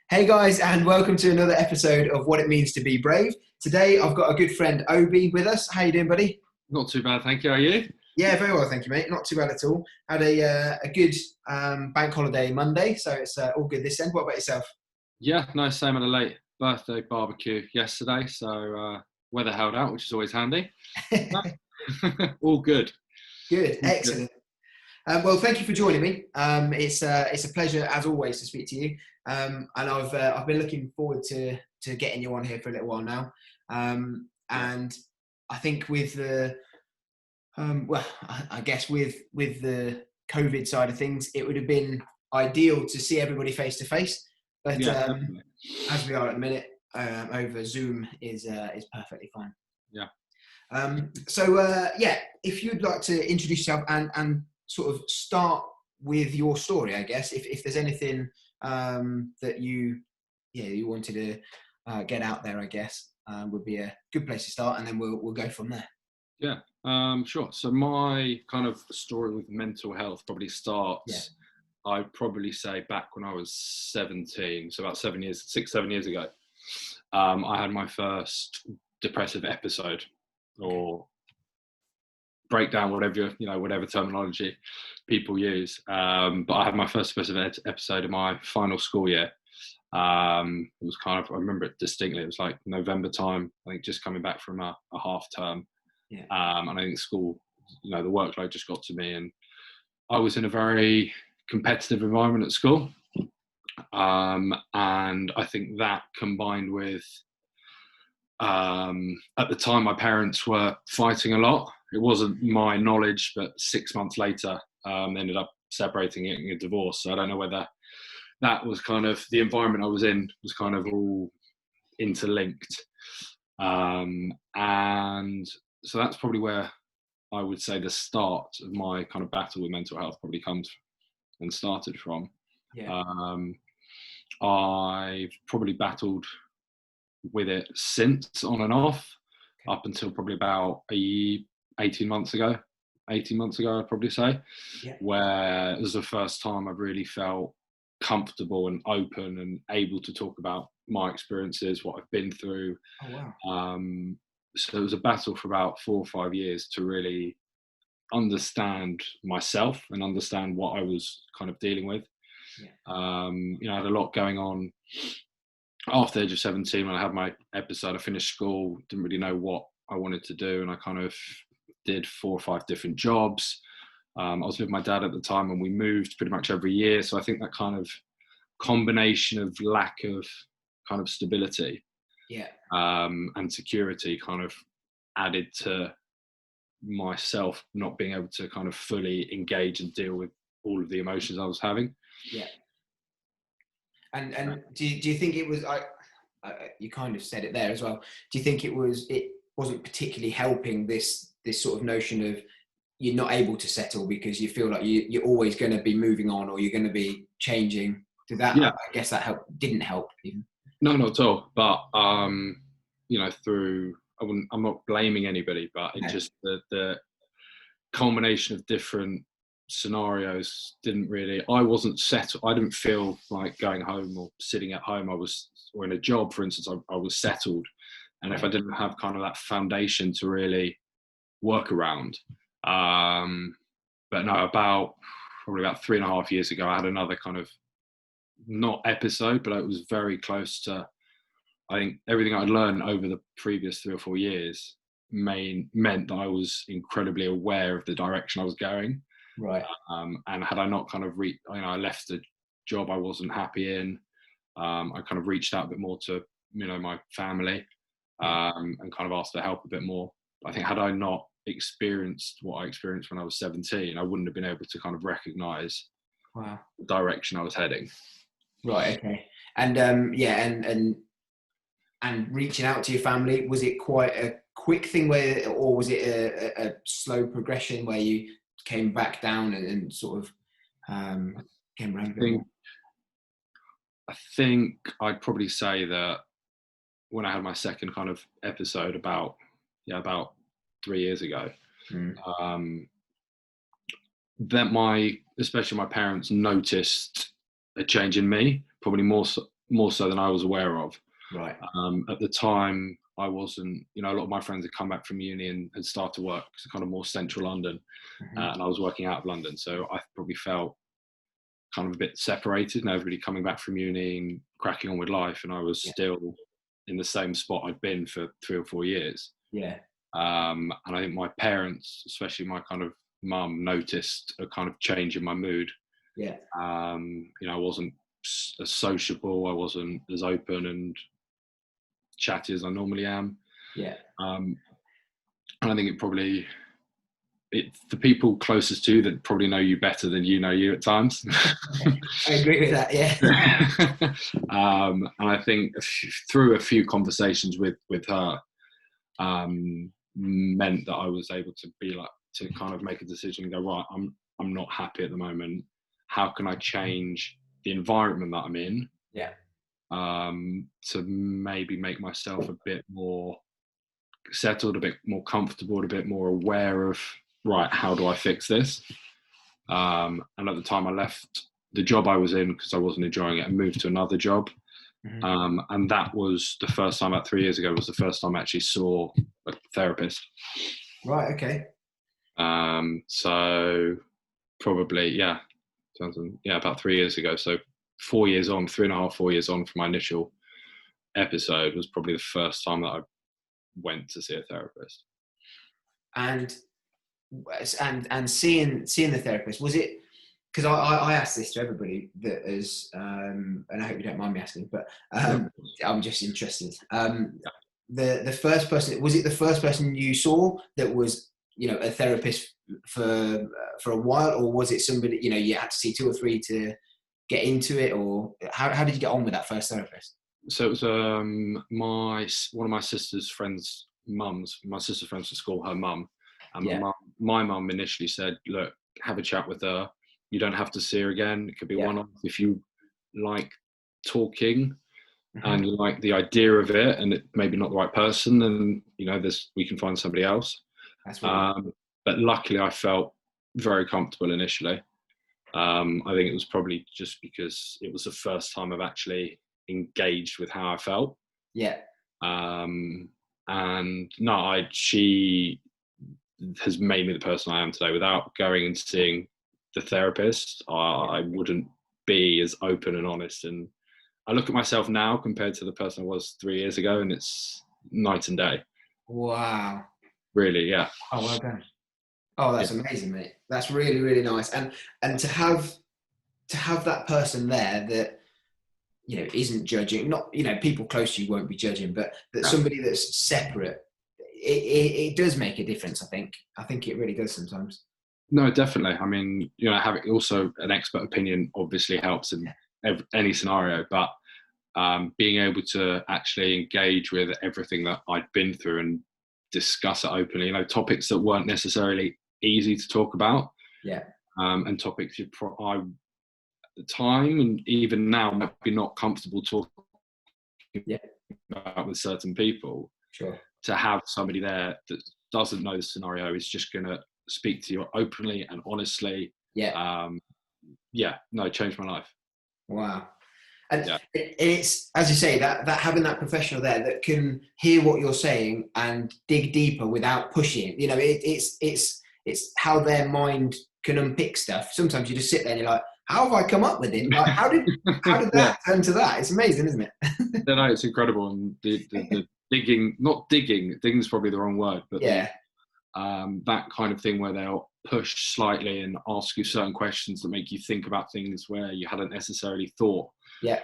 Hey guys, and welcome to another episode of What It Means to Be Brave. Today I've got a good friend Obi with us. How you doing, buddy? Not too bad, thank you. How are you? Yeah, very well, thank you, mate. Not too bad at all. Had a good bank holiday Monday, so it's all good this end. What about yourself? Yeah, no, same. Had a late birthday barbecue yesterday, so weather held out, which is always handy. All good. Good, All good. excellent. Well, thank you for joining me. It's a pleasure as always to speak to you. And I've been looking forward to getting you on here for a little while now. Yeah. And I think with the well, I guess with the COVID side of things, it would have been ideal to see everybody face to face. But Yeah, definitely. as we are at the minute, over Zoom is perfectly fine. Yeah. So if you'd like to introduce yourself and sort of start with your story, I guess if there's anything that you wanted to get out there, I guess would be a good place to start, and then we'll go from there. Yeah, sure. So my kind of story with mental health probably starts, I'd probably say back when I was 17, so about 7 years ago. I had my first depressive episode, or breakdown, whatever terminology people use. But I had my first depressive episode in my final school year. It was kind of, I remember it distinctly. It was like November time, I think, just coming back from a half term. Yeah. And I think school, the workload just got to me, and I was in a very competitive environment at school. And I think that combined with, at the time, my parents were fighting a lot. It wasn't my knowledge, but 6 months later, they ended up separating, getting a divorce. So I don't know whether that was kind of the environment I was in, was kind of all interlinked. And so that's probably where I would say the start of my kind of battle with mental health probably comes and started from. Yeah. I've probably battled with it since, on and off, up until probably about 18 months ago, I'd probably say, where it was the first time I've really felt comfortable and open and able to talk about my experiences, what I've been through. Oh, wow. So it was a battle for about 4 or 5 years to really understand myself and understand what I was kind of dealing with. I had a lot going on after the age of 17 when I had my episode. I finished school, didn't really know what I wanted to do, and I kind of did 4 or 5 different jobs. I was with my dad at the time, and we moved pretty much every year. So I think that kind of combination of lack of kind of stability and security kind of added to myself not being able to kind of fully engage and deal with all of the emotions I was having. Yeah. And do you think it was, you kind of said it there as well, do you think it wasn't particularly helping this sort of notion of you're not able to settle because you feel like you're always going to be moving on, or you're going to be changing? Did that, I guess that didn't help even? No, not at all. But I'm not blaming anybody, but it just the culmination of different scenarios I wasn't settled. I didn't feel like going home or sitting at home. Or in a job, for instance, I was settled. And if I didn't have kind of that foundation to really work around, but no, probably about 3.5 years ago, I had another kind of, not episode, but it was very close to, I think everything I'd learned over the previous 3 or 4 years meant that I was incredibly aware of the direction I was going. Right. And had I not kind of I left a job I wasn't happy in. I kind of reached out a bit more to, my family, and kind of asked for help a bit more. I think had I not experienced what I experienced when I was 17, I wouldn't have been able to kind of recognize the direction I was heading. Right. Okay. And and reaching out to your family, was it quite a quick thing or was it a slow progression where you came back down and sort of came around a bit more? I think I'd probably say that when I had my second kind of episode about 3 years ago, that especially my parents noticed a change in me, probably more so, more so than I was aware of. Right. At the time, I wasn't, a lot of my friends had come back from uni and had started to work kind of more central London, and I was working out of London. So I probably felt kind of a bit separated, and everybody coming back from uni and cracking on with life. And I was still in the same spot I'd been for 3 or 4 years. Yeah. And I think my parents, especially my kind of mum, noticed a kind of change in my mood. Yeah. I wasn't as sociable, I wasn't as open and chatty as I normally am. Yeah. And I think the people closest to you that probably know you better than you know you at times. I agree with that. Yeah. And I think through a few conversations with her, meant that I was able to kind of make a decision and go, right, I'm not happy at the moment. How can I change the environment that I'm in? Yeah. To maybe make myself a bit more settled, a bit more comfortable, a bit more aware of, right, how do I fix this? And at the time I left the job I was in because I wasn't enjoying it and moved to another job. And that was the first time, about 3 years ago, was the first time I actually saw a therapist. Right. Okay. So probably, about 3 years ago. So 4 years on, 3.5, 4 years on from my initial episode was probably the first time that I went to see a therapist. And seeing the therapist, was it, because I asked this to everybody that is, and I hope you don't mind me asking, but I'm just interested. The first person, was it the first person you saw that was, a therapist for a while, or was it somebody, you had to see 2 or 3 to get into it, or how did you get on with that first therapist? So it was one of my sister's friends' mums. My sister's friends from school, her mum. And my mum initially said, look, have a chat with her. You don't have to see her again. It could be one-off. If you like talking and you like the idea of it, and it maybe not the right person, then we can find somebody else. That's right. But luckily, I felt very comfortable initially. I think it was probably just because it was the first time I've actually engaged with how I felt. Yeah. And no, she has made me the person I am today. Without going and seeing the therapist, I wouldn't be as open and honest. And I look at myself now compared to the person I was 3 years ago, and it's night and day. Wow. Really, yeah. Oh, well done. Oh, that's amazing, mate. That's really, really nice. And to have that person there that, isn't judging, not, people close to you won't be judging, but that somebody that's separate, it does make a difference. I think it really does sometimes. No, definitely. I mean, having also an expert opinion obviously helps in any scenario, but being able to actually engage with everything that I'd been through and discuss it openly, topics that weren't necessarily easy to talk about. Yeah. And topics I, at the time and even now, might be not comfortable talking about with certain people. Sure. To have somebody there that doesn't know the scenario is just going to speak to you openly and honestly. Yeah. Changed my life. Wow. And it's, as you say, that having that professional there that can hear what you're saying and dig deeper without pushing. It's how their mind can unpick stuff. Sometimes you just sit there and you're like, how have I come up with it? Like, how did that turn to that? It's amazing, isn't it? No, it's incredible. And the digging is probably the wrong word, but that kind of thing where they'll push slightly and ask you certain questions that make you think about things where you hadn't necessarily thought. Yeah.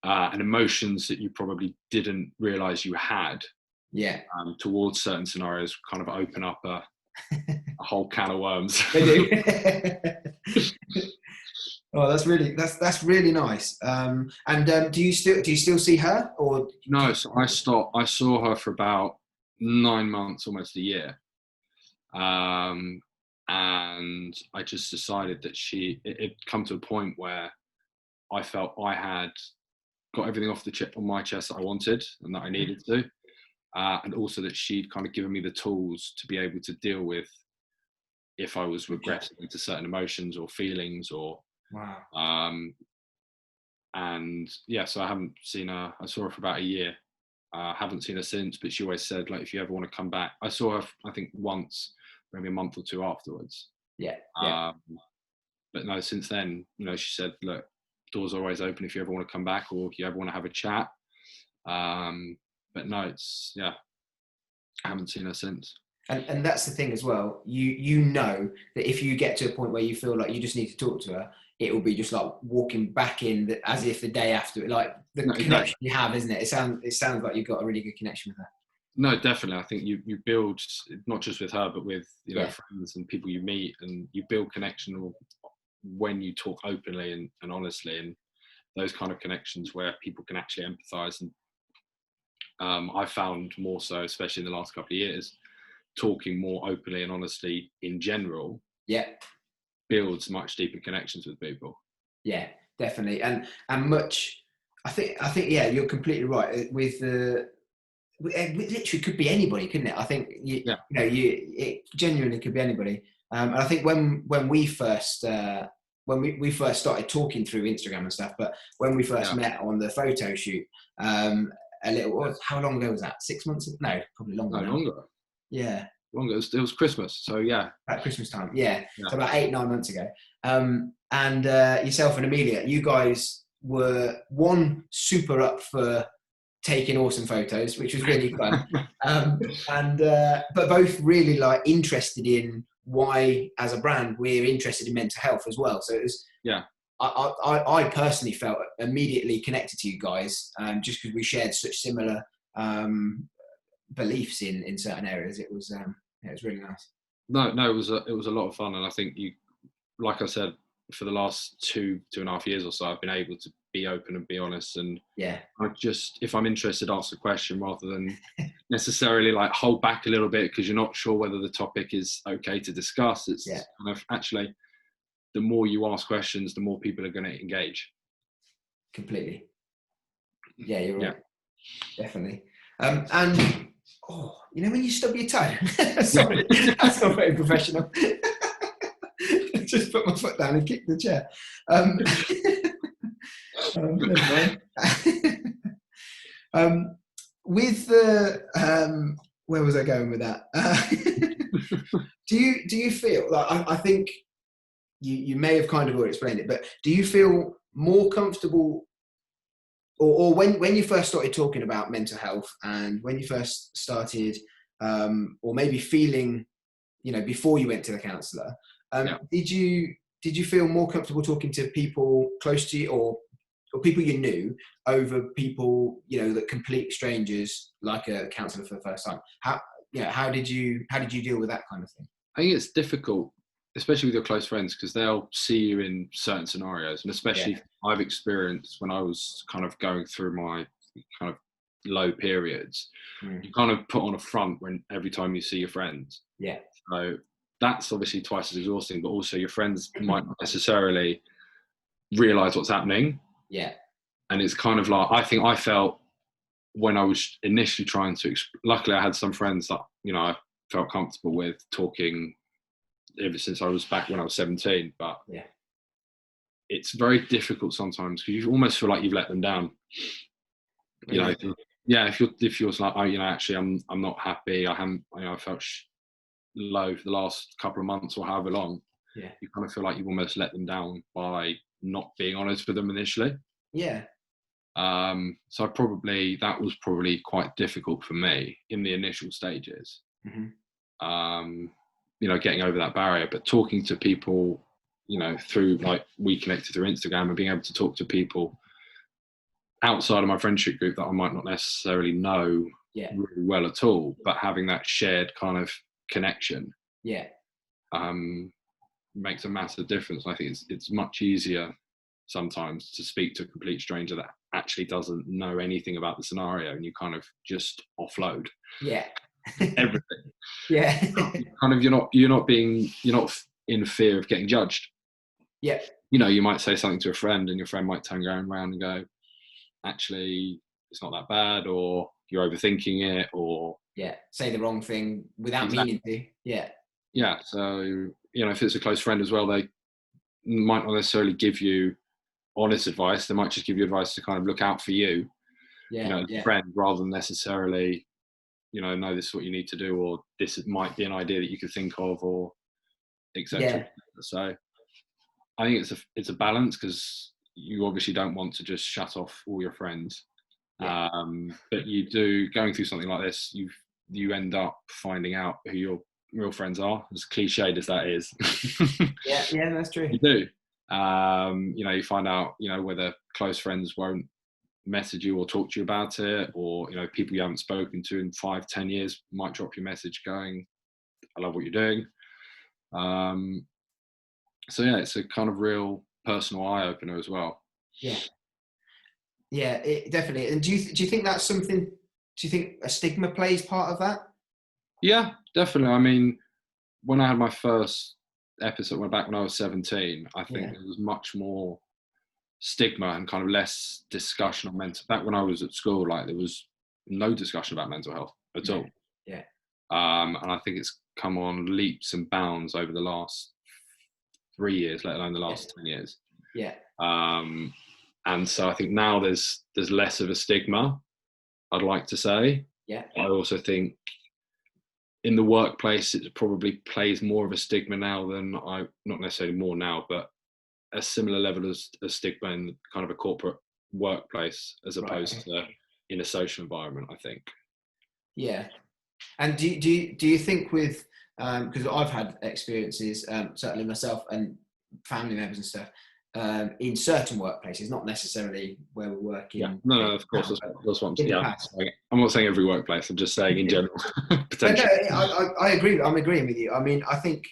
And emotions that you probably didn't realize you had. Yeah. Towards certain scenarios kind of open up a whole can of worms. They do. Oh, that's really nice. Do you still see her, or no? So I saw her for about 9 months, almost a year, and I just decided that it had come to a point where I felt I had got everything off on my chest that I wanted and that I needed to, and also that she'd kind of given me the tools to be able to deal with if I was regressing into certain emotions or feelings or. Wow. And yeah, so I haven't seen her. I saw her for about a year. Haven't seen her since, but she always said, like, if you ever want to come back. I saw her, I think, once, maybe a month or two afterwards. Yeah. But no, since then, she said, look, doors are always open if you ever want to come back, or if you ever want to have a chat. But no, I haven't seen her since. And that's the thing as well. You know that if you get to a point where you feel like you just need to talk to her, it will be just like walking back in as if the day after, like the connection you have, isn't it? It sounds like you've got a really good connection with her. No, definitely. I think you build, not just with her, but with friends and people you meet, and you build connection when you talk openly and honestly, and those kind of connections where people can actually empathize. And I found more so, especially in the last couple of years, talking more openly and honestly in general builds much deeper connections with people. Yeah, definitely. And much, I think you're completely right with the, it literally could be anybody, couldn't it? I think it genuinely could be anybody. And I think when we first started talking through Instagram and stuff, but when we first met on the photo shoot, how long ago was that? 6 months? No, probably longer. No, longer. Yeah. Longer. It was Christmas. So yeah. At Christmas time. Yeah. So about 8-9 months ago. And yourself and Amelia, you guys were super up for taking awesome photos, which was really fun. But both really like interested in why, as a brand, we're interested in mental health as well. So it was, I personally felt immediately connected to you guys, just because we shared such similar beliefs in certain areas. It was really nice. No, it was a lot of fun, and I think you, like I said, for the last 2.5 years or so, I've been able to be open and be honest, and I just, if I'm interested, ask a question rather than necessarily like hold back a little bit because you're not sure whether the topic is okay to discuss. It's kind of actually, the more you ask questions, the more people are going to engage. Completely. Yeah, you're right. Definitely. And when you stub your toe, sorry, that's not very professional. Just put my foot down and kick the chair. With the where was I going with that? Do you feel like, I think you may have kind of already explained it, but do you feel more comfortable, or when you first started talking about mental health, and when you first started, or maybe feeling, before you went to the counsellor, did you feel more comfortable talking to people close to you, or people you knew, over people, that complete strangers, like a counsellor for the first time? How did you deal with that kind of thing? I think it's difficult, especially with your close friends, because they'll see you in certain scenarios, and especially I've experienced when I was kind of going through my kind of low periods, you kind of put on a front every time you see your friends. Yeah. So that's obviously twice as exhausting, but also your friends might not necessarily realize what's happening. Yeah. And it's kind of like, I think I felt when I was initially trying to, luckily I had some friends that, I felt comfortable with talking ever since I was back when I was 17, but it's very difficult sometimes because you almost feel like you've let them down. Really? If you're like, actually I'm not happy, I haven't, I felt low for the last couple of months or however long, you kind of feel like you've almost let them down by not being honest with them initially. So that was probably quite difficult for me in the initial stages. Getting over that barrier, but talking to people, through, like, we connected through Instagram, and being able to talk to people outside of my friendship group that I might not necessarily know really well at all, but having that shared kind of connection makes a massive difference. I think it's much easier sometimes to speak to a complete stranger that actually doesn't know anything about the scenario, and you kind of just offload everything. Kind of, you're not in fear of getting judged. You might say something to a friend, and your friend might turn around and go, actually it's not that bad, or you're overthinking it, or say the wrong thing without meaning to. So if it's a close friend as well, they might not necessarily give you honest advice. They might just give you advice to kind of look out for you, you know, as a friend, rather than necessarily, you know, no, this is what you need to do, or this might be an idea that you could think of, or etc. So I think it's a balance, because you obviously don't want to just shut off all your friends. But you do, going through something like this, you end up finding out who your real friends are, as cliched as that is. Yeah, that's true. You do. You know, you find out, you know, whether close friends won't message you or talk to you about it, or, you know, people you haven't spoken to in 5-10 years might drop you a message going, I love what you're doing. So yeah, it's a kind of real personal eye opener as well. Yeah, it definitely. And do you think that's something? Do you think a stigma plays part of that? Yeah, definitely. I mean, when I had my first episode, back when I was 17, I think there was much more stigma and kind of less discussion on mental. Back when I was at school, like, there was no discussion about mental health at all. And I think it's come on leaps and bounds over the last 3 years, let alone the last 10 years. And so I think now there's less of a stigma, I'd like to say. I also think in the workplace, it probably plays more of a stigma now than not necessarily more now, but a similar level of stigma in kind of a corporate workplace, as opposed to in a social environment, I think. Yeah. And do you think with, because I've had experiences, certainly myself and family members and stuff, in certain workplaces, not necessarily where we're working. No, of course, that's what I'm saying. I'm not saying every workplace, I'm just saying in general. Potentially. No, I agree. I'm agreeing with you. I mean, I think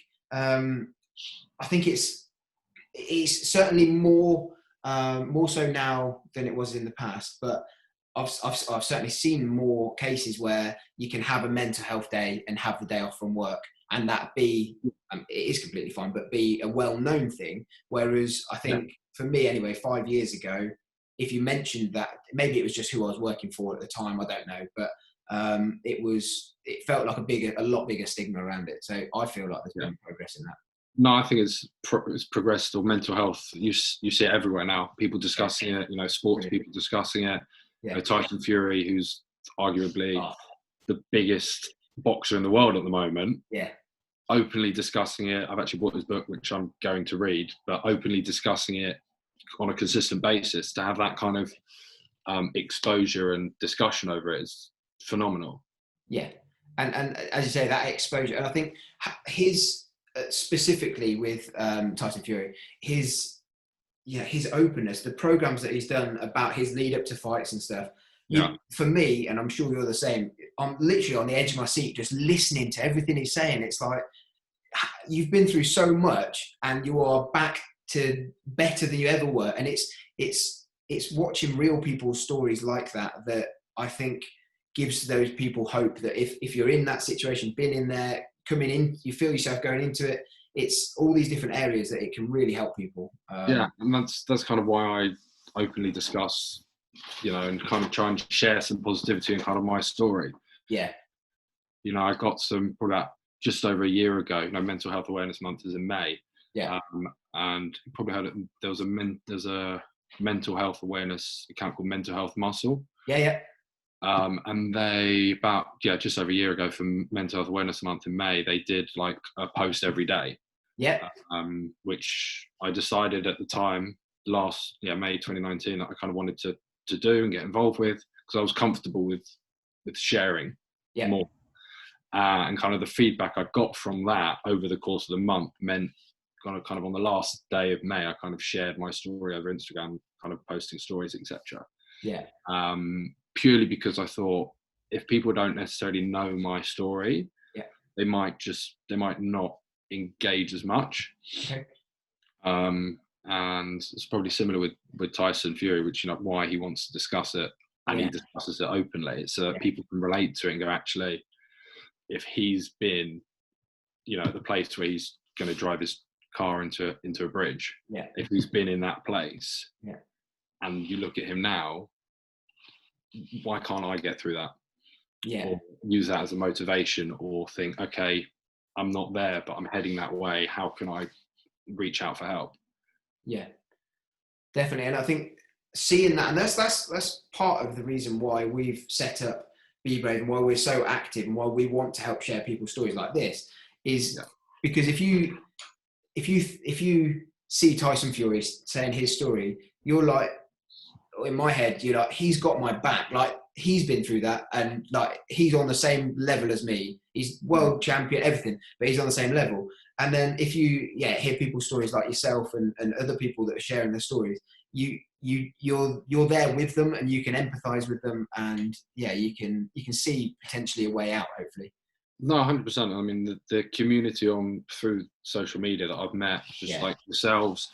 it's certainly more so now than it was in the past, but I've certainly seen more cases where you can have a mental health day and have the day off from work, and that be it is completely fine, but be a well-known thing. Whereas I think for me anyway, 5 years ago, if you mentioned that, maybe it was just who I was working for at the time, I don't know, but it felt like a lot bigger stigma around it. So I feel like there's been progress in that. No, I think it's progressed. Or mental health, you see it everywhere now. People discussing it, you know, sports people discussing it. You know, Tyson Fury, who's arguably the biggest boxer in the world at the moment, openly discussing it. I've actually bought his book, which I'm going to read, but openly discussing it on a consistent basis. To have that kind of exposure and discussion over it is phenomenal. And as you say, that exposure, and I think his specifically with Tyson Fury, his openness, the programs that he's done about his lead up to fights and stuff. For me, and I'm sure you're the same, I'm literally on the edge of my seat just listening to everything he's saying. It's like, you've been through so much and you are back to better than you ever were. And it's watching real people's stories like that I think gives those people hope that if you're in that situation, been in there, coming in, you feel yourself going into it, it's all these different areas that it can really help people. And that's kind of why I openly discuss, you know, and kind of try and share some positivity in kind of my story. You know, I got some probably just over a year ago. You know, Mental Health Awareness Month is in May. And you probably heard it. There's a mental health awareness account called Mental Health Muscle. And they just over a year ago, for Mental Health Awareness Month in May, they did like a post every day. Which I decided at the time, May 2019, that I kind of wanted to do and get involved with, because I was comfortable with sharing more. And kind of the feedback I got from that over the course of the month meant kind of on the last day of May, I kind of shared my story over Instagram, kind of posting stories, etc. Purely because I thought, if people don't necessarily know my story, they might not engage as much. And it's probably similar with Tyson Fury, which, you know, why he wants to discuss it, and he discusses it openly, so that people can relate to it and go, actually, if he's been, you know, at the place where he's going to drive his car into a bridge, if he's been in that place, and you look at him now, why can't I get through that? Or use that as a motivation, or think, okay, I'm not there, but I'm heading that way. How can I reach out for help? Definitely. And I think seeing that, and that's part of the reason why we've set up Be Brave and why we're so active and why we want to help share people's stories like this is because if you see Tyson Fury saying his story, you're like, in my head, you're like, he's got my back. Like, he's been through that, and like, he's on the same level as me. He's world champion, everything, but he's on the same level. And then if you hear people's stories like yourself and other people that are sharing their stories, you're there with them, and you can empathize with them, and you can see potentially a way out, hopefully. No, 100%. I mean, the community through social media that I've met, just like yourselves,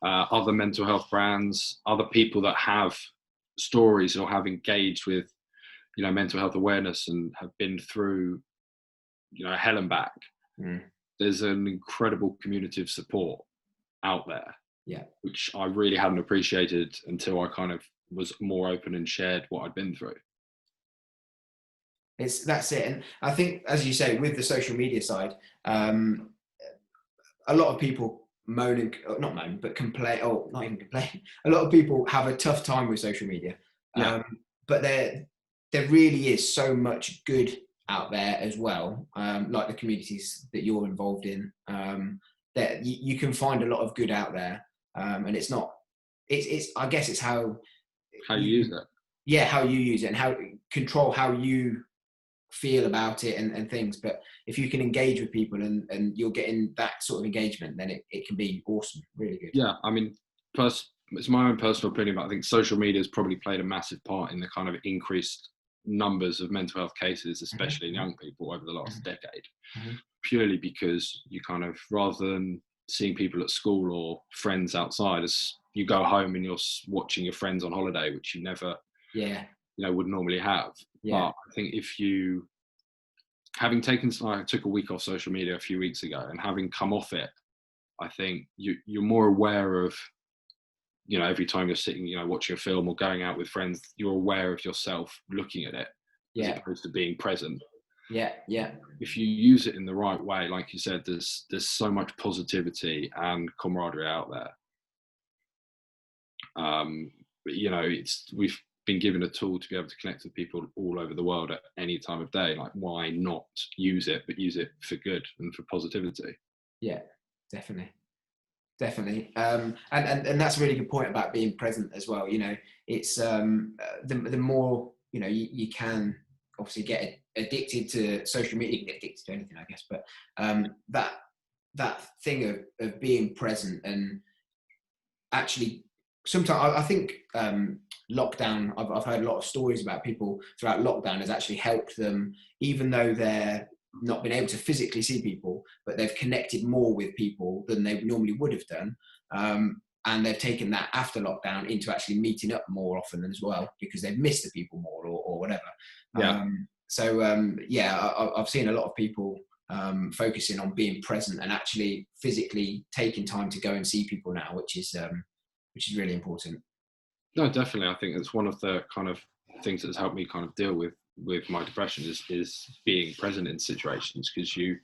other mental health brands, other people that have stories or have engaged with, mental health awareness and have been through, hell and back. There's an incredible community of support out there, which I really hadn't appreciated until I kind of was more open and shared what I'd been through. That's it. And I think, as you say, with the social media side, a lot of people complain, or not even complain. A lot of people have a tough time with social media. But there really is so much good out there as well, like the communities that you're involved in, that you can find a lot of good out there. And it's I guess it's how you use it. Yeah, how you use it and how you feel about it and things. But if you can engage with people and you're getting that sort of engagement, then it can be awesome, really good. Yeah, I mean, it's my own personal opinion, but I think social media has probably played a massive part in the kind of increased numbers of mental health cases, especially in young people over the last decade, purely because you kind of, rather than seeing people at school or friends outside, as you go home and you're watching your friends on holiday, which you never would normally have. But I think if you, I took a week off social media a few weeks ago, and having come off it, I think you're more aware of, every time you're sitting, watching a film or going out with friends, you're aware of yourself looking at it, as opposed to being present. If you use it in the right way, like you said, there's so much positivity and camaraderie out there. But we've been given a tool to be able to connect with people all over the world at any time of day. Like, why not use it, but use it for good and for positivity? Definitely. And that's a really good point about being present as well. It's the more you can obviously get addicted to social media. You can get addicted to anything, I guess, but that thing of being present, and actually sometimes I think lockdown, I've heard a lot of stories about people throughout lockdown has actually helped them, even though they're not been able to physically see people, but they've connected more with people than they normally would have done. And they've taken that after lockdown into actually meeting up more often as well, because they've missed the people more or whatever. I've seen a lot of people focusing on being present and actually physically taking time to go and see people now, which is really important. No, definitely. I think it's one of the kind of things that's helped me kind of deal with my depression is being present in situations, because you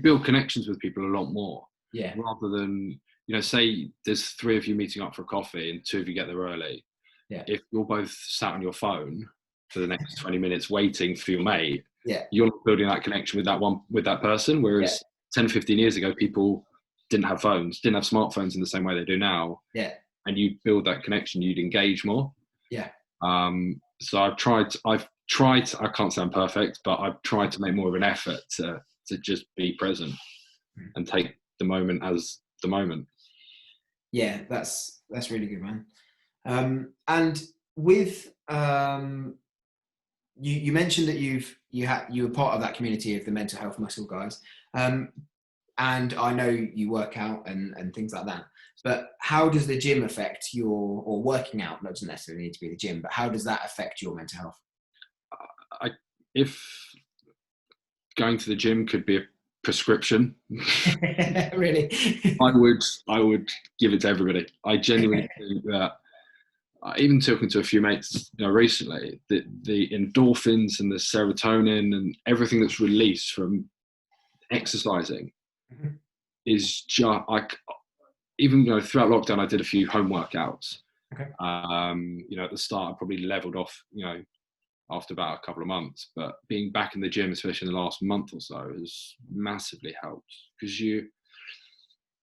build connections with people a lot more. Rather than, say there's 3 of you meeting up for coffee and 2 of you get there early. If you're both sat on your phone for the next 20 minutes waiting for your mate, you're not building that connection with that person. Whereas 10, 15 years ago, people didn't have phones, didn't have smartphones in the same way they do now. And you build that connection, you'd engage more. So I've tried, I can't say I'm perfect, but I've tried to make more of an effort to just be present and take the moment as the moment. That's really good, man. And with you mentioned that you were part of that community of the mental health muscle guys, and I know you work out and things like that. But how does the gym affect or working out? Doesn't necessarily need to be the gym, but how does that affect your mental health? If going to the gym could be a prescription, really, I would give it to everybody. I genuinely think that, even talking to a few mates, recently, the endorphins and the serotonin and everything that's released from exercising is just even throughout lockdown, I did a few home workouts. Okay. At the start, I probably leveled off, after about a couple of months, but being back in the gym, especially in the last month or so, has massively helped, because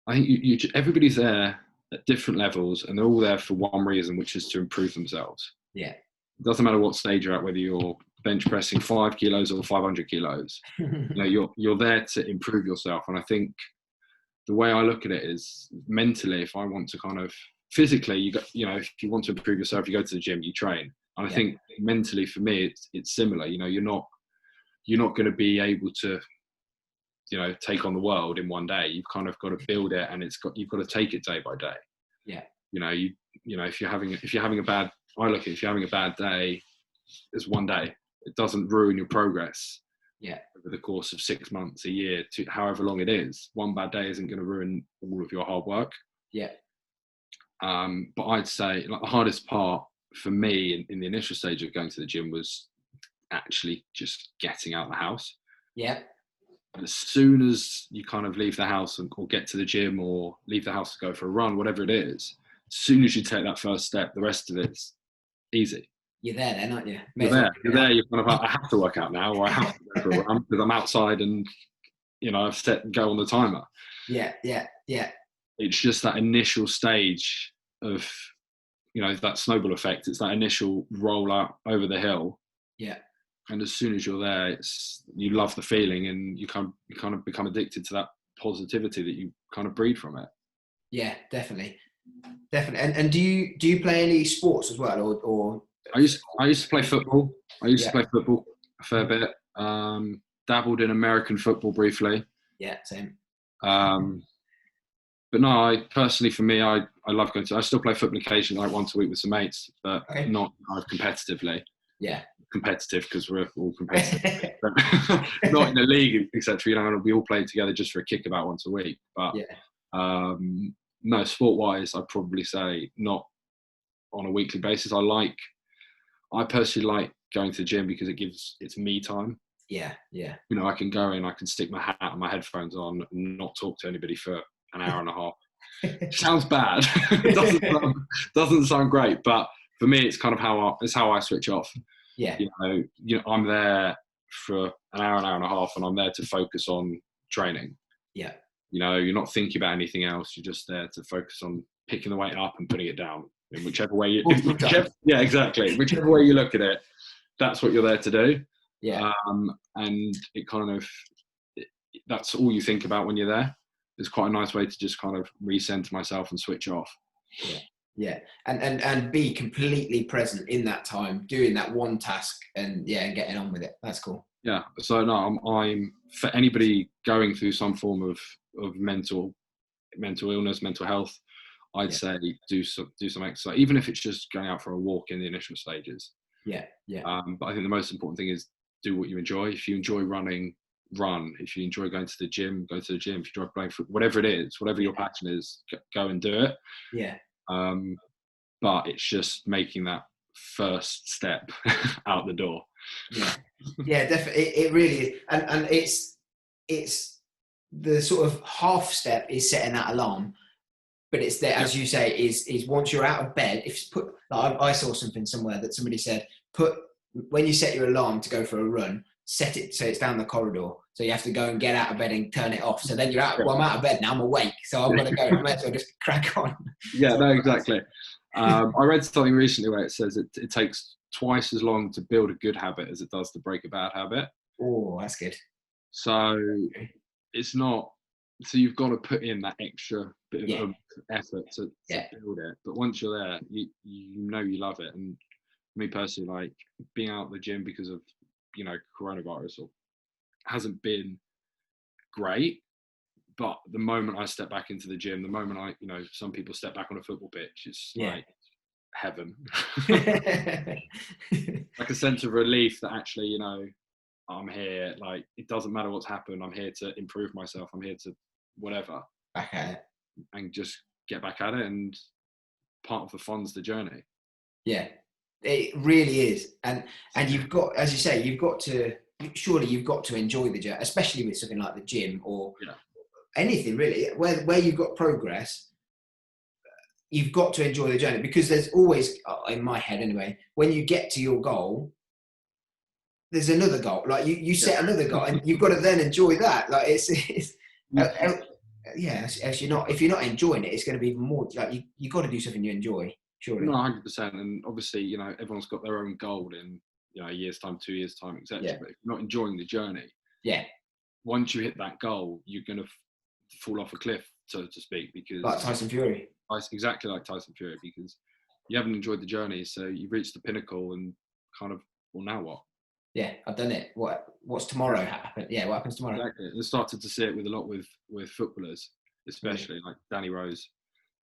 I think everybody's there at different levels, and they're all there for one reason, which is to improve themselves. Yeah. It doesn't matter what stage you're at, whether you're bench pressing 5 kilos or 500 kilos. You're there to improve yourself. And I think the way I look at it is, mentally, if I want to kind of, physically, if you want to improve yourself, you go to the gym, you train. And I think mentally, for me, it's similar. You're not going to be able to, take on the world in one day. You've kind of got to build it, and you've got to take it day by day. Yeah. If you're having a bad day, it's one day. It doesn't ruin your progress. Yeah. Over the course of 6 months, a year, to however long it is, one bad day isn't going to ruin all of your hard work. Yeah. But I'd say, like, the hardest part for me in the initial stage of going to the gym was actually just getting out of the house. Yeah. And as soon as you kind of leave the house or get to the gym, or leave the house to go for a run, whatever it is, as soon as you take that first step, the rest of it's easy. You're there then, aren't you? You're there. You're kind of like, I have to work out now, or I have to go for a run because I'm outside, and I've set go on the timer. Yeah. It's just that initial stage of, that snowball effect. It's that initial roll out over the hill. Yeah. And as soon as you're there, you love the feeling, and you kind of become addicted to that positivity that you kind of breed from it. Yeah, definitely. And do you play any sports as well, or? I used to play football. I used to play football a fair bit. Dabbled in American football briefly. Yeah, same. But no, for me, I love going to. I still play football occasionally, like once a week with some mates, but not kind of competitively. Yeah. Competitive, because we're all competitive. Not in a league, etc. We all play together just for a kickabout once a week. But no, sport-wise, I'd probably say not on a weekly basis. I personally like going to the gym because it's me time. Yeah. I can go in, I can stick my hat and my headphones on and not talk to anybody for an hour and a half. Sounds bad. It doesn't sound great, but for me, it's kind of how I switch off. Yeah. I'm there for an hour and a half, and I'm there to focus on training. Yeah. You're not thinking about anything else. You're just there to focus on picking the weight up and putting it down. In whichever way yeah, exactly. Whichever way you look at it, that's what you're there to do. Yeah. And it kind of, that's all you think about when you're there. It's quite a nice way to just kind of recenter myself and switch off. Yeah. And be completely present in that time, doing that one task, and getting on with it. That's cool. Yeah. So no, I'm for anybody going through some form of mental illness, mental health, I'd say do some exercise, even if it's just going out for a walk in the initial stages. Yeah. But I think the most important thing is do what you enjoy. If you enjoy running, run. If you enjoy going to the gym, go to the gym. If you enjoy playing football, whatever it is, whatever your passion is, go and do it. Yeah. But it's just making that first step out the door. Yeah, definitely. It really is. And it's the sort of half step is setting that alarm. But it's there, as you say, is once you're out of bed, I saw something somewhere that somebody said, when you set your alarm to go for a run, set it so it's down the corridor. So you have to go and get out of bed and turn it off. So then you're out, I'm out of bed now, I'm awake. So I'm going to go, I might as well just crack on. Yeah, no, exactly. I read something recently where it says it takes twice as long to build a good habit as it does to break a bad habit. Oh, that's good. So it's not, so you've got to put in that extra bit of effort to build it. But once you're there, you you love it. And me personally, like being out at the gym because of, coronavirus hasn't been great. But the moment I step back into the gym, the moment some people step back on a football pitch, it's like heaven. Like a sense of relief that actually, I'm here. Like, it doesn't matter what's happened. I'm here to improve myself. I'm here to whatever. Back at it. And just get back at it. And part of the fun's the journey. Yeah, it really is. And you've got, as you say, you've got to enjoy the journey, especially with something like the gym or anything really, where you've got progress. you've got to enjoy the journey, because there's always, in my head anyway, when you get to your goal, there's another goal. Like you set another goal, and you've got to then enjoy that. Like it's yeah. As if you're not enjoying it, it's going to be even more. Like you got to do something you enjoy. Surely. No, 100%. And obviously, you know, everyone's got their own goal in, you know, a year's time, 2 years time, etc. Yeah. But if you're not enjoying the journey, once you hit that goal, you're going to fall off a cliff, so to speak, because like Tyson Fury. Exactly like Tyson Fury, because you haven't enjoyed the journey, so you've reached the pinnacle, and kind of, well, now what? Yeah, I've done it. What's tomorrow happen? Yeah, what happens tomorrow? Exactly. I started to see it with a lot with footballers, especially like Danny Rose.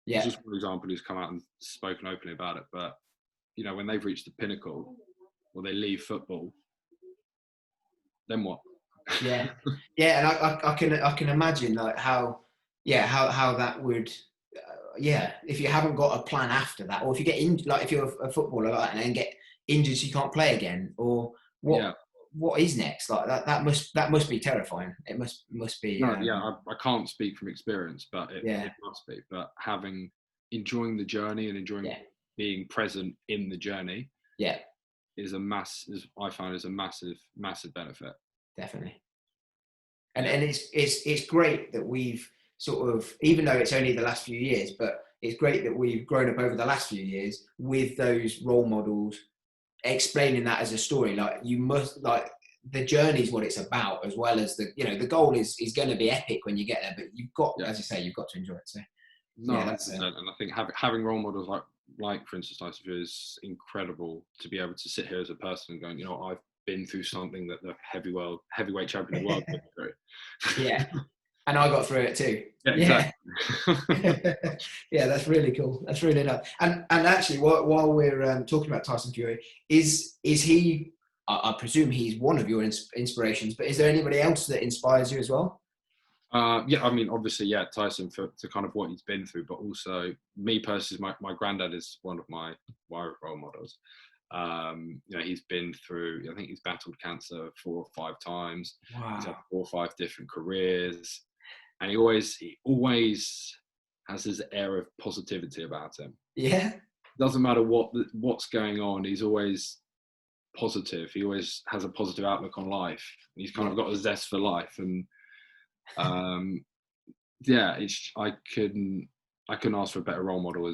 Yeah. Just for example, who's come out and spoken openly about it. But you know, when they've reached the pinnacle, or they leave football, then what? Yeah, yeah, and I can imagine like how that would. If you haven't got a plan after that, or if you get injured, like if you're a footballer like that and then get injured so you can't play again, or what is next? Like that must be terrifying. It must be. No, I can't speak from experience, but it must be. But enjoying the journey and enjoying being present in the journey, is I find is a massive benefit. Definitely. And it's great that we've sort of, even though it's only the last few years, but it's great that we've grown up over the last few years with those role models, explaining that as a story. Like you must, like the journey is what it's about, as well as the goal is going to be epic when you get there, but you've got, as you say, you've got to enjoy it. So no, 100%. And I think having role models like for instance Tyson Fury is incredible, to be able to sit here as a person and going, you know, I've been through something that the heavyweight champion of the world went through. Yeah. And I got through it too. Yeah, exactly. Yeah, that's really cool. That's really nice. And actually, while we're talking about Tyson Fury, is he? I presume he's one of your inspirations. But is there anybody else that inspires you as well? I mean, obviously, Tyson for kind of what he's been through, but also me personally, my granddad is one of my role models. You know, he's been through, I think he's battled cancer 4 or 5 times. Wow. He's had 4 or 5 different careers, and he always has this air of positivity about him. Yeah. Doesn't matter what's going on, he's always positive. He always has a positive outlook on life. He's kind of got a zest for life, and I couldn't ask for a better role model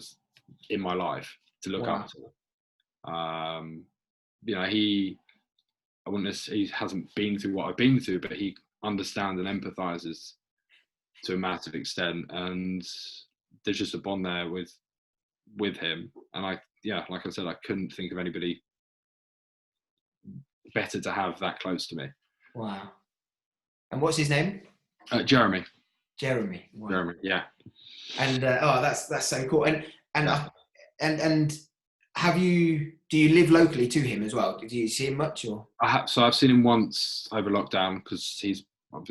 in my life to look up to. You know, he hasn't been through what I've been through, but he understands and empathizes to a massive extent, and there's just a bond there with him. And like I said, I couldn't think of anybody better to have that close to me. Wow. And what's his name? Jeremy. Wow. Jeremy, yeah. And that's so cool. And do you live locally to him as well? Do you see him much, or? So I've seen him once over lockdown, because he's as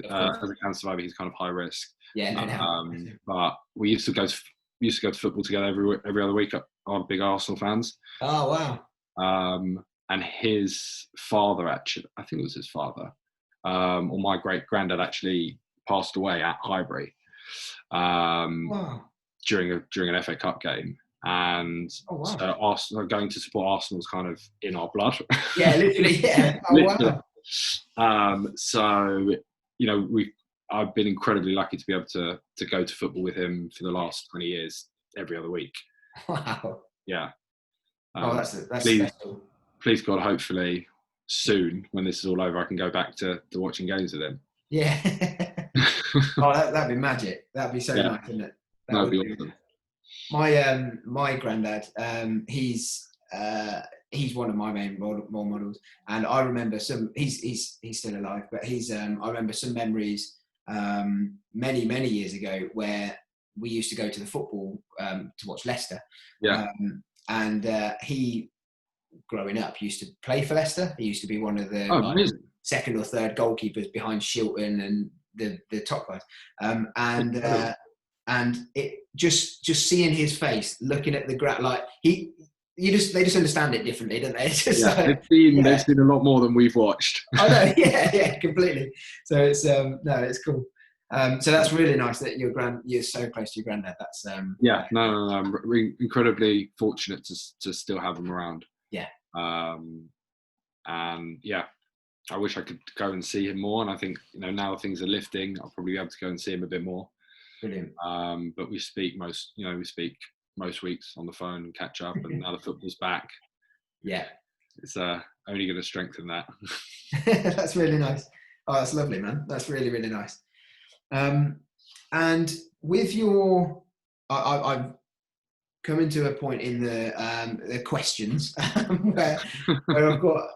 a cancer survivor, he's kind of high risk. Yeah. But we used to go to football together every other week. I'm big Arsenal fans. Oh wow. And his father, actually, I think it was his father, or my great granddad, actually passed away at Highbury during an FA Cup game. And so Arsenal, going to support Arsenal is kind of in our blood. Yeah, literally. Yeah. Oh, literally. Wow. So, you know, I've been incredibly lucky to be able to go to football with him for the last 20 years, every other week. Wow. Yeah. That's special. Please God, hopefully soon, when this is all over, I can go back to watching games with him. Yeah. That'd be magic. That'd be so nice, wouldn't it? That'd be awesome. My granddad, he's one of my main role models, and I remember he's still alive, but I remember some memories many years ago where we used to go to the football to watch Leicester. And he, growing up, used to play for Leicester. He used to be one of the second or third goalkeepers behind Shilton and the top guys. And it just seeing his face, looking at the ground, like they just understand it differently, don't they? It's just they've seen a lot more than we've watched. I know, yeah, completely. So it's it's cool. So that's really nice that you're so close to your granddad. That's yeah, no. I'm incredibly fortunate to still have him around. Yeah. And yeah, I wish I could go and see him more. And I think, now things are lifting, I'll probably be able to go and see him a bit more. Brilliant. But we speak most weeks on the phone and catch up. And now the football's back. Yeah. It's only going to strengthen that. That's really nice. Oh, that's lovely, man. That's really, really nice. And with I've come into a point in the questions where I've got,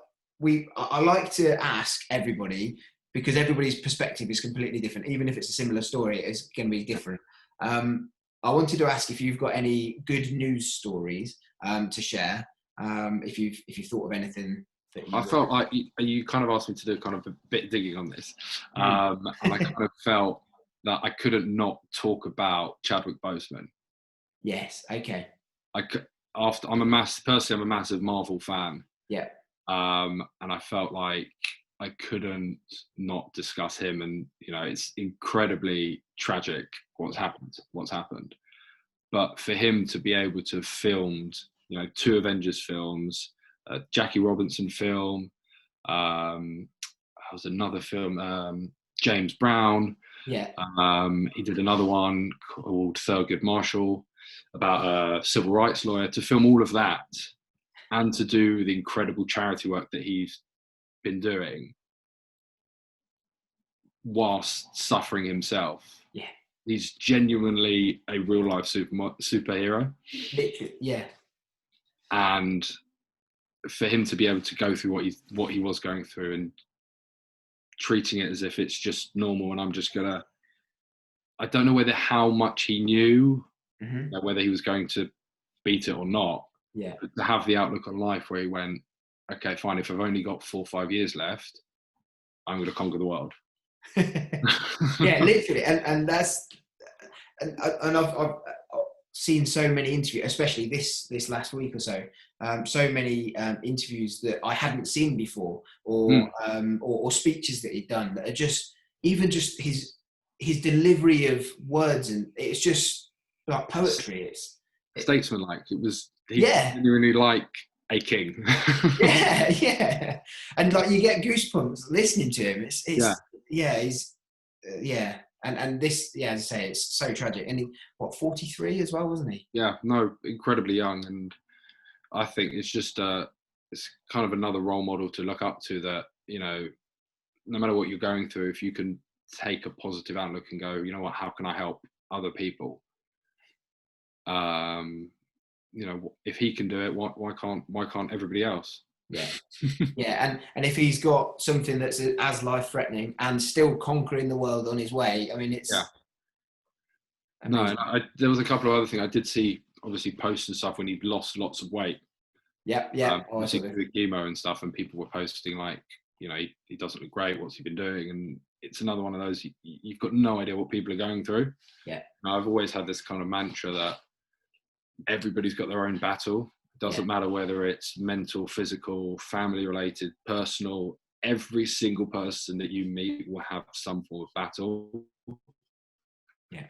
I like to ask everybody, because everybody's perspective is completely different. Even if it's a similar story, it's going to be different. I wanted to ask if you've got any good news stories to share. If you've thought of anything that I felt like you kind of asked me to do kind of a bit of digging on this, and I kind of felt that I couldn't not talk about Chadwick Boseman. Yes. Okay. I'm a massive Marvel fan. Yeah. And I felt like I couldn't not discuss him, and it's incredibly tragic what's happened. But for him to be able to have filmed, 2 Avengers films, a Jackie Robinson film, there was another film, James Brown. Yeah. He did another one called Thurgood Marshall about a civil rights lawyer. To film all of that and to do the incredible charity work that he's been doing whilst suffering himself. Yeah. He's genuinely a real life superhero. Literally, yeah. And for him to be able to go through what he was going through and treating it as if it's just normal, and I don't know how much he knew, whether he was going to beat it or not. Yeah. But to have the outlook on life where he went, okay, fine, if I've only got 4 or 5 years left, I'm going to conquer the world. Yeah, literally. And that's, and I've seen so many interviews, especially this last week or so, so many interviews that I hadn't seen before, or speeches that he'd done that are just his delivery of words, and it's just like poetry. It's statesman-like. He's genuinely like a king. yeah. And like you get goosebumps listening to him. And this, as I say, it's so tragic. And he, 43 as well, wasn't he? Yeah, no, incredibly young. And I think it's just it's kind of another role model to look up to, that, no matter what you're going through, if you can take a positive outlook and go, you know what, how can I help other people? If he can do it, why can't everybody else? Yeah. Yeah. And if he's got something that's as life-threatening and still conquering the world on his way, I mean, it's... Yeah. No, there was a couple of other things. I did see, obviously, posts and stuff when he'd lost lots of weight. Yeah. Obviously, with chemo and stuff, and people were posting like, he doesn't look great, what's he been doing? And it's another one of those, you've got no idea what people are going through. Yeah. And I've always had this kind of mantra that everybody's got their own battle. It doesn't matter whether it's mental, physical, family related, personal. Every single person that you meet will have some form of battle. Yeah.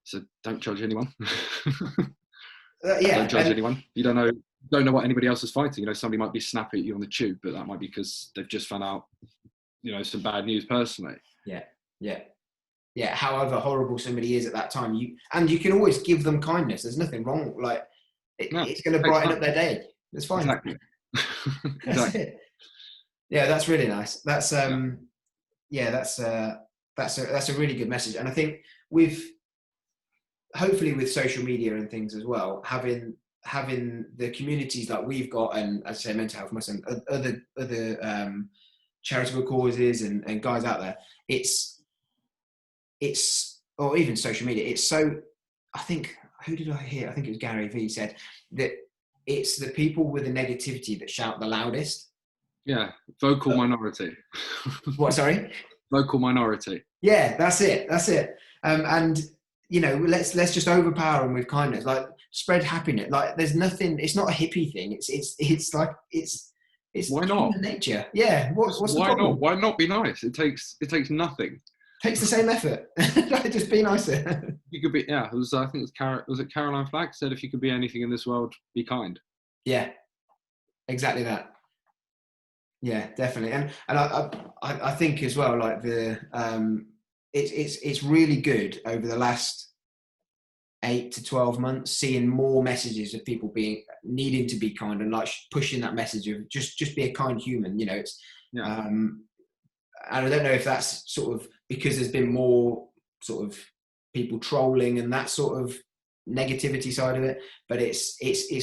So don't judge anyone. Yeah. Don't judge anyone. You don't know what anybody else is fighting. Somebody might be snapping at you on the tube, but that might be because they've just found out, some bad news personally. Yeah. However horrible somebody is at that time, you can always give them kindness. There's nothing wrong. Like it's going to brighten up their day. It's fine. Exactly. That's it. Yeah, that's really nice. That's that's a really good message. And I think hopefully with social media and things as well, having the communities like we've got, and as I say, mental health, and other charitable causes and guys out there, it's or even social media, it's so, I think, who did I hear? I think it was Gary Vee said that it's the people with the negativity that shout the loudest. Yeah, vocal minority. What, sorry? Vocal minority. Yeah, that's it. And let's just overpower them with kindness, like spread happiness. Like there's nothing. It's not a hippie thing. It's like it's why not? Human nature. Yeah. What's why the problem? not? Why not be nice? It takes nothing. Takes the same effort. Just be nicer. You could be, yeah. It was, I think it was it Caroline Flack said, if you could be anything in this world, be kind. Yeah, exactly that. Yeah, definitely. And I think as well, like it's really good over the last 8 to 12 months, seeing more messages of people needing to be kind, and like pushing that message of just be a kind human. You know, it's Yeah. and I don't know if that's sort of because there's been more sort of people trolling and that sort of negativity side of it, but it's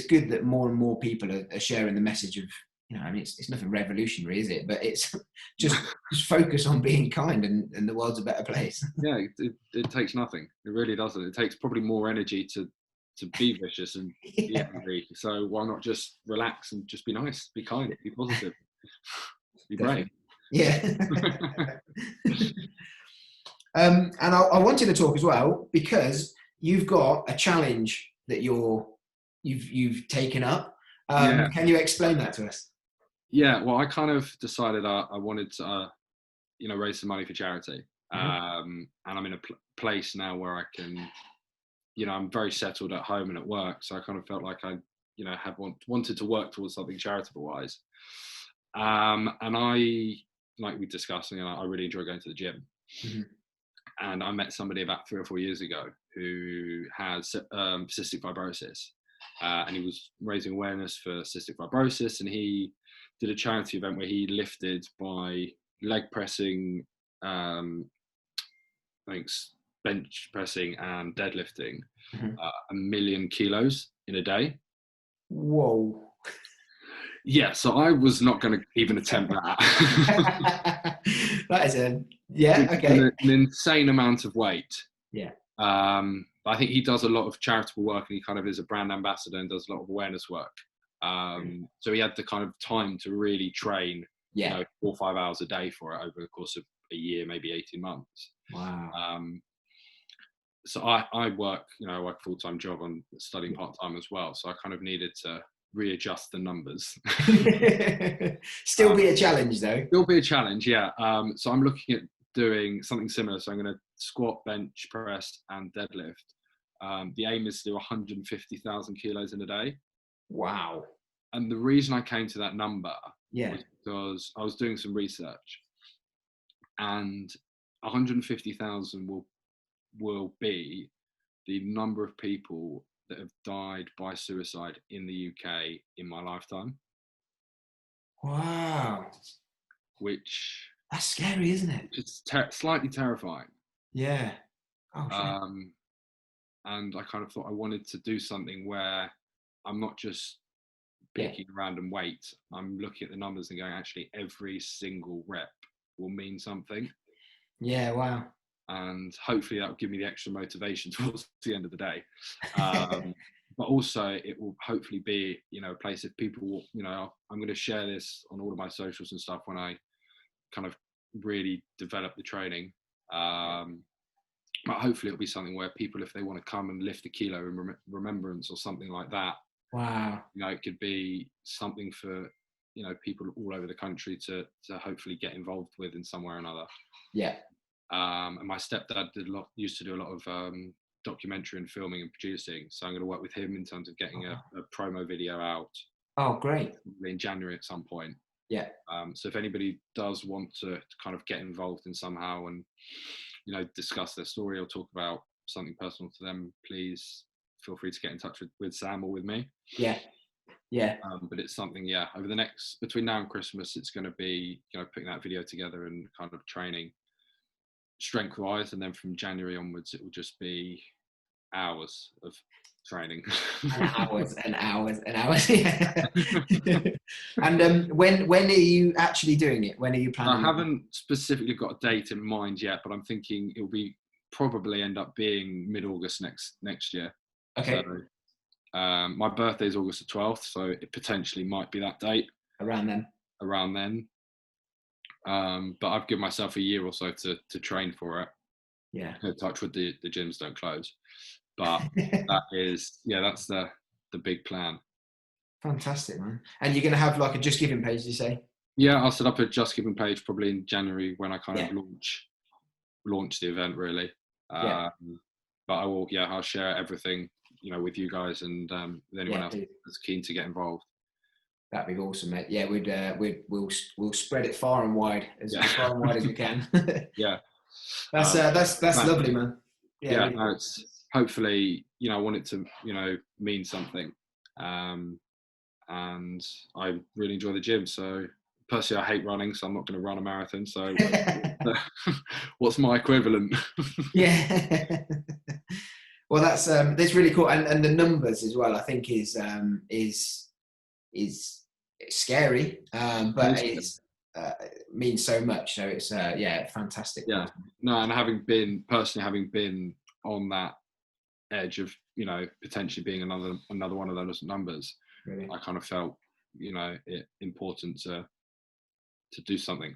good that more and more people are sharing the message of, you know, I mean, it's nothing revolutionary, is it? But it's just focus on being kind, and the world's a better place. Yeah, it takes nothing. It really doesn't. It takes probably more energy to be vicious and be angry. So why not just relax and just be nice, be kind, be positive, be brave. Yeah. And I wanted to talk as well, because you've got a challenge that you've taken up. Yeah. Can you explain that to us? Yeah. Well, I kind of decided I wanted to, raise some money for charity. Mm-hmm. And I'm in a place now where I can, I'm very settled at home and at work. So I kind of felt like I, wanted to work towards something charitable wise. And I, like we discussed, I really enjoy going to the gym. Mm-hmm. And I met somebody about 3 or 4 years ago who has cystic fibrosis. And he was raising awareness for cystic fibrosis. And he did a charity event where he lifted by leg pressing, bench pressing and deadlifting, Mm-hmm. 1 million kilos in a day. Whoa. Yeah, so I was not going to even attempt that. That is okay. An insane amount of weight. Yeah. But I think he does a lot of charitable work, and he kind of is a brand ambassador and does a lot of awareness work. So he had the kind of time to really train, 4 or 5 hours a day for it over the course of a year, maybe 18 months. Wow. So I work, I work a full-time job and studying part-time as well. So I kind of needed to readjust the numbers. Still be a challenge though. Still be a challenge, yeah. So I'm looking at doing something similar. So I'm going to squat, bench press and deadlift. The aim is to do 150,000 kilos in a day. Wow. And the reason I came to that number was because I was doing some research, and 150,000 will be the number of people that have died by suicide in the UK in my lifetime. Wow. Which, that's scary, isn't it? It's slightly terrifying. Yeah. Oh, shit. And I kind of thought I wanted to do something where I'm not just picking a random weight. I'm looking at the numbers and going, actually, every single rep will mean something. Yeah, wow. And hopefully that will give me the extra motivation towards the end of the day. But also it will hopefully be, a place of people, I'm going to share this on all of my socials and stuff when I kind of really develop the training. But hopefully it'll be something where people, if they want to come and lift a kilo in remembrance or something like that. Wow. It could be something for, people all over the country to hopefully get involved with in some way or another. Yeah. And my stepdad used to do a lot of documentary and filming and producing. So I'm going to work with him in terms of getting a promo video out. Oh, great. In January at some point. Yeah. So if anybody does want to kind of get involved in somehow and, discuss their story or talk about something personal to them, please feel free to get in touch with Sam or with me. Yeah. Yeah. But it's something, over the between now and Christmas, it's going to be, putting that video together and kind of training strength wise, and then from January onwards it will just be hours of training. and hours. And when are you actually doing it? When are you planning? I haven't specifically got a date in mind yet, but I'm thinking it'll be probably end up being mid-August next year. Okay. So, my birthday is August the 12th, so it potentially might be that date. Around then. But I've given myself a year or so to train for it. Yeah. Touch wood, the gyms don't close. But that's the big plan. Fantastic, man. And you're going to have like a Just Giving page, you say? Yeah, I'll set up a Just Giving page probably in January when I kind of launch the event really. Yeah. But I'll share everything, with you guys and with anyone else that's keen to get involved. That'd be awesome, mate. Yeah, we'll spread it far and wide, as far and wide as we can. Yeah. That's lovely, man. Yeah, really no, it's hopefully, I want it to, mean something. And I really enjoy the gym. So personally, I hate running, so I'm not going to run a marathon. So what's my equivalent? Yeah. Well, that's really cool, and the numbers as well, I think is scary, but it means so much. So it's fantastic. Yeah, no, and having been on that edge of potentially being another one of those numbers, really? I kind of felt it important to do something.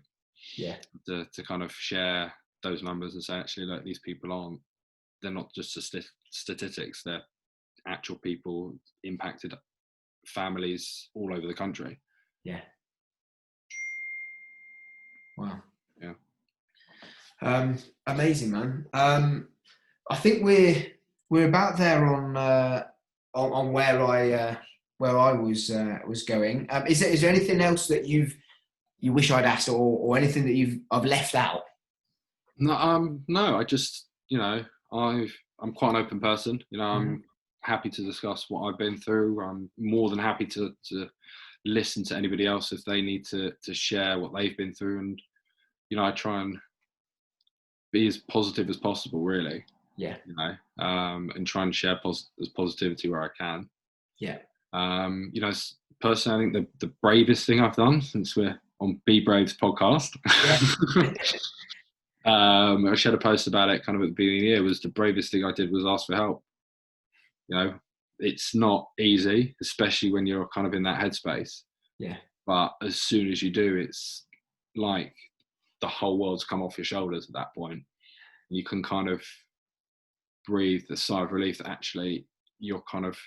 Yeah. To kind of share those numbers and say, actually, like, these people they're not just statistics, they're actual people, impacted families all over the country. Yeah. Wow. Yeah. Amazing, man. I think we're about there on where I was going. Is there anything else that you wish I'd asked, or anything that I've left out? No, I just, I'm quite an open person. I'm happy to discuss what I've been through. I'm more than happy to listen to anybody else if they need to share what they've been through. And, I try and be as positive as possible, really. Yeah. And try and share positivity where I can. Yeah. Personally, I think the bravest thing I've done, since we're on Be Brave's podcast, I shared a post about it kind of at the beginning of the year, was the bravest thing I did was ask for help. It's not easy, especially when you're kind of in that headspace. Yeah. But as soon as you do, it's like the whole world's come off your shoulders at that point. You can kind of breathe the sigh of relief that actually you're kind of,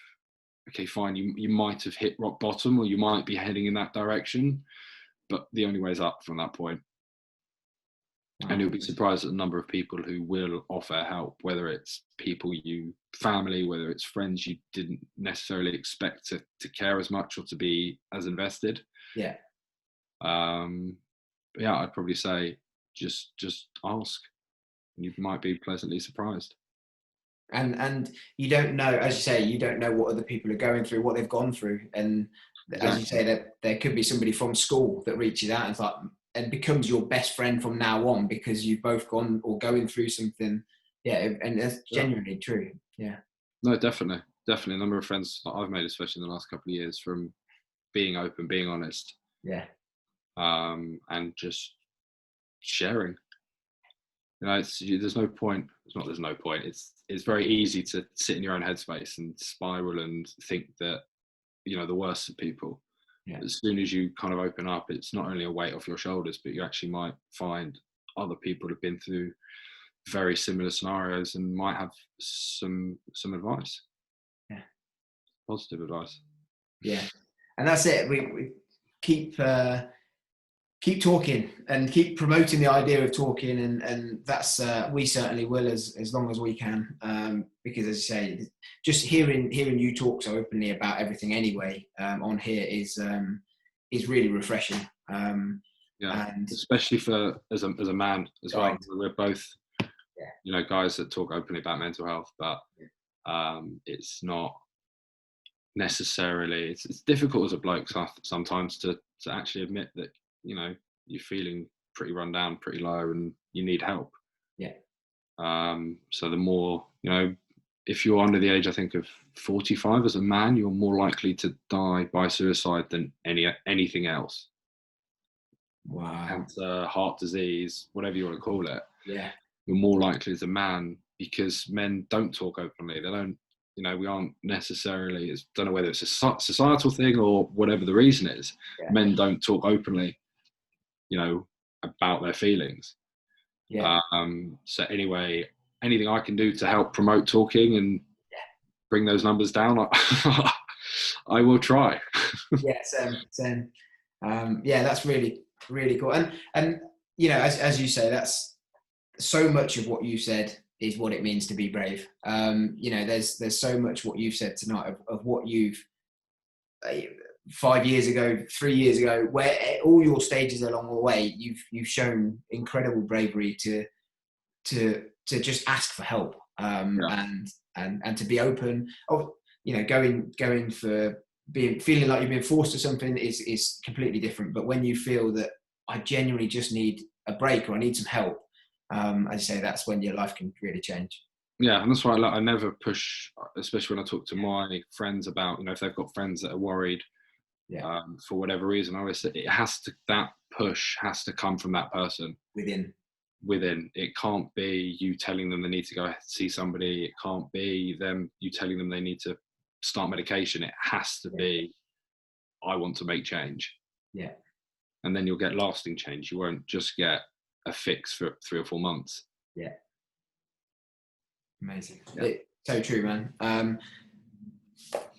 okay, fine, you might have hit rock bottom, or you might be heading in that direction, but the only way is up from that point. Wow. And you'll be surprised at the number of people who will offer help, whether it's family, whether it's friends you didn't necessarily expect to care as much or to be as invested. Yeah. I'd probably say just ask, and you might be pleasantly surprised. And you don't know, as you say, you don't know what other people are going through, what they've gone through, and exactly. As you say, that there could be somebody from school that reaches out and becomes your best friend from now on, because you've both gone or going through something. Yeah, and that's genuinely true. Yeah. No, definitely. A number of friends that I've made, especially in the last couple of years, from being open, being honest. Yeah. And just sharing. There's no point. There's no point. It's very easy to sit in your own headspace and spiral and think that, the worst of people. Yeah. As soon as you kind of open up, it's not only a weight off your shoulders, but you actually might find other people who've been through very similar scenarios and might have some advice. Yeah. Positive advice. Yeah. And that's it. We keep talking and keep promoting the idea of talking, and that's we certainly will as long as we can, because, as you say, just hearing you talk so openly about everything anyway on here is really refreshing. And especially as a man as well. We're both guys that talk openly about mental health, but it's not necessarily, it's difficult as a bloke sometimes to actually admit that you're feeling pretty run down, pretty low, and you need help. Yeah. So the more, if you're under the age, I think, of 45 as a man, you're more likely to die by suicide than anything else. Wow. Cancer, heart disease, whatever you want to call it. Yeah. You're more likely as a man, because men don't talk openly. They don't, we aren't necessarily, I don't know whether it's a societal thing or whatever the reason is. Yeah. Men don't talk openly, about their feelings. Yeah. So anyway, anything I can do to help promote talking and bring those numbers down, I will try. Yeah, same. That's really, really cool. And as you say, so much of what you said is what it means to be brave. You know, there's so much what you've said tonight of what you've 5 years ago, 3 years ago, where all your stages along the way, you've shown incredible bravery to just ask for help, and to be open. Oh, you know, going for feeling like you've been forced to something is completely different. But when you feel that I genuinely just need a break or I need some help, as you say, that's when your life can really change. Yeah, and that's why I never push, especially when I talk to my friends about, you know, if they've got friends that are worried, for whatever reason. I always say that push has to come from that person within. It can't be you telling them they need to go see somebody. It can't be you telling them they need to start medication. It has to be, I want to make change. Yeah. And then you'll get lasting change. You won't just get a fix for 3 or 4 months. Yeah. Amazing. Yeah. So true, man.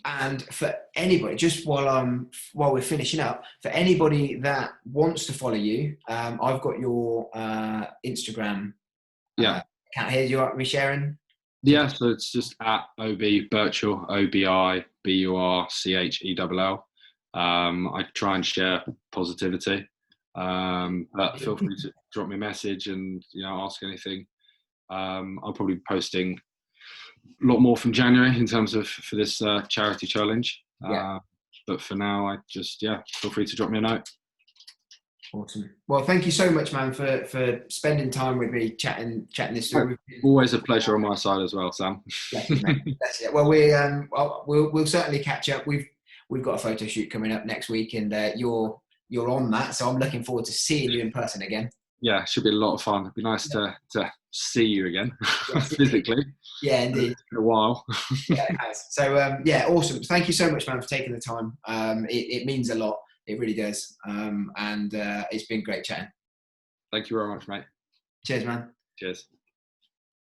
And for anybody, just while we're finishing up, for anybody that wants to follow you, I've got your Instagram account here. You want me sharing? Yeah, so it's just at Obi Burchell, OBIBURCHELL. I try and share positivity, but feel free to drop me a message and, you know, ask anything. I'll probably be posting a lot more from January in terms of for this charity challenge. But for now, I just feel free to drop me a note. Awesome. Well, thank you so much, man, for spending time with me, chatting this through. Always a pleasure on my side as well, Sam. That's it. Well, we'll certainly catch up. We've got a photo shoot coming up next week, and you're on that, so I'm looking forward to seeing you in person again. Yeah, it should be a lot of fun. It'd be nice to see you again, physically. Yeah, indeed. It's been a while. Yeah, it has. So, awesome. Thank you so much, man, for taking the time. It means a lot. It really does. And it's been great chatting. Thank you very much, mate. Cheers, man. Cheers.